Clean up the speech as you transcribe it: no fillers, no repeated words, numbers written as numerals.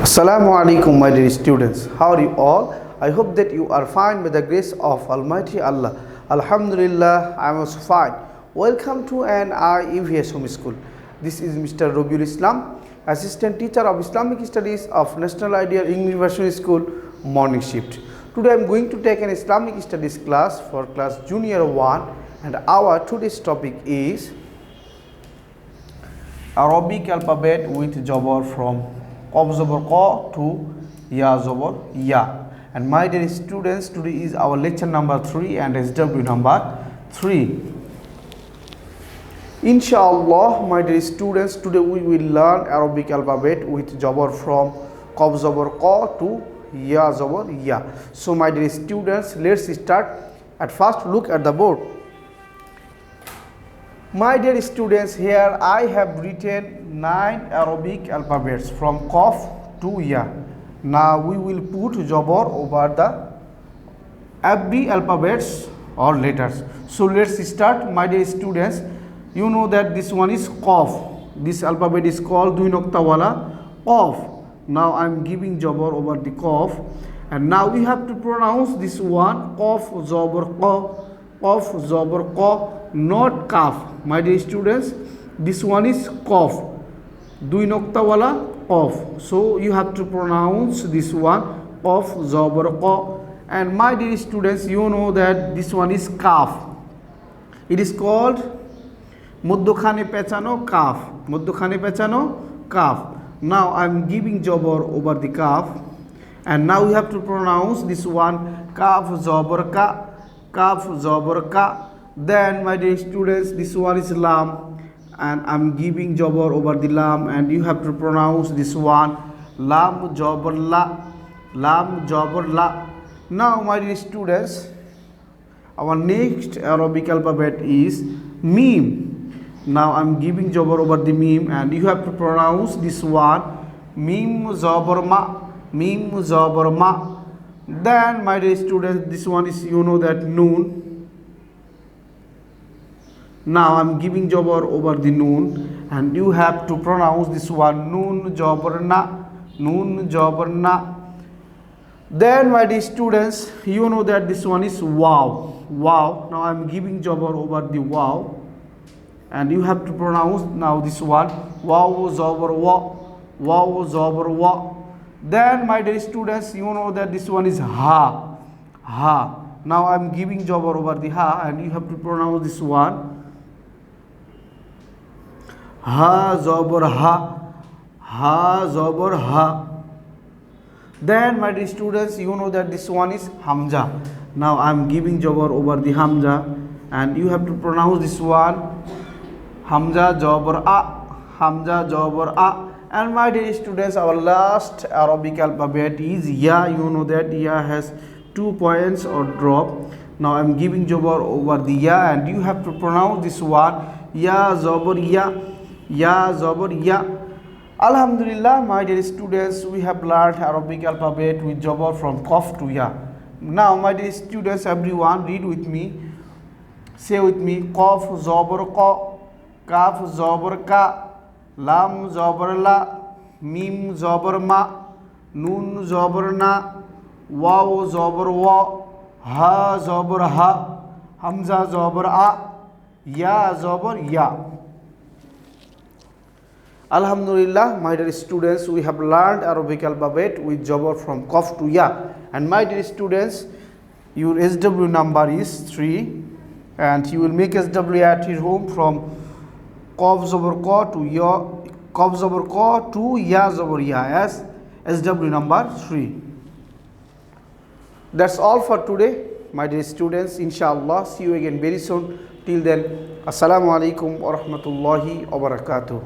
Assalamu alaikum, my dear students. How are you all? I hope that you are fine by the grace of Almighty Allah. Alhamdulillah, I am also fine. Welcome to an EVS Home School. This is Mr. Robiul Islam, Assistant Teacher of Islamic Studies of National Ideal English Version School, Morning Shift. Today I am going to take an Islamic Studies class for class Junior 1, and our today's topic is Arabic alphabet with Jabar from Qaf Zabar Qa to Ya Zabar Ya. And my dear students, today is our lecture number 3 and SW number 3. Inshallah, my dear students, today we will learn Arabic alphabet with Jabar from Qaf Zabar Qa to Ya Zabar Ya. So my dear students, let's start. At first, look at the board. My dear students, here I have written 9 Arabic alphabets from Qaf to Ya. Now we will put Jabar over the every alphabets or letters. So let's start, my dear students. You know that this one is Qaf. This alphabet is called Dui Nokta Wala Qaf. Now I am giving Jabar over the Qaf, and now we have to pronounce this one Qaf Zabar Qa, Qaf Zabar Qa, not Kaf. My dear students, this one is Qaf, Dui Nokta Wala Qaf. So you have to pronounce this one Qaf Zabar Qa. And my dear students, you know that this one is Kaf. It is called Muddukhane Pechano Kaf. Muddukhane Pechano Kaf. Now I am giving Jabar over the Kaf, and now we have to pronounce this one Kaf Zabar Ka, Kaf Zabar Ka. Then my dear students, this one is Lam, and I am giving Jabar over the Lam, and you have to pronounce this one Lam Jabar La, Lam Jabar La. Now my dear students, our next Arabic alphabet is Mim. Now I am giving Jabar over the Mim, and you have to pronounce this one Mim Zabar Ma, Mim Zabar Ma. Then my dear students, this one is, you know that, Noon. Now I am giving Jabar over the Noon, and you have to pronounce this one Noon Jabar Na, Noon Jabar Na. Then my dear students, you know that this one is Wow, Wow. Now I am giving Jabar over the Wow, and you have to pronounce now this one Wow Zabar Wa, Wow Zabar Wa. Then my dear students, you know that this one is Ha, Ha. Now I am giving Jabar over the Ha, and you have to pronounce this one Ha Zabar Ha, Ha Zabar Ha. Then my dear students, you know that this one is Hamza. Now I am giving Jabar over the Hamza, and you have to pronounce this one Hamza Jabar A, Hamza Jabar A. And my dear students, our last Arabic alphabet is Ya. You know that Ya has 2 points or drop. Now I am giving Jabar over the Ya, and you have to pronounce this one Ya Zabar Ya, Ya Zabar Ya. Alhamdulillah, my dear students, we have learned Arabic alphabet with Jabar from Qaf to Ya. Now my dear students, everyone read with me, say with me, Qaf Zabar Qa, Kaf Zabar Ka, Lam Zabar La, Mim Zabar Ma, Nun Zabar Na, Waw Zabar Wa, Ha Zabar Ha, Hamza Zabar A, Ya Zabar Ya. Alhamdulillah, my dear students, we have learned Arabic alphabet with Jabar from Qaf to Ya. And my dear students, your SW number is 3, and you will make SW at your home from Qaf Zabar Qa to Ya, Qaf Zabar Qa to Ya Zabar Ya as SW number 3. That's all for today, my dear students. Inshallah, see you again very soon. Till then, Assalamu alaikum wa rahmatullahi wa barakatuh.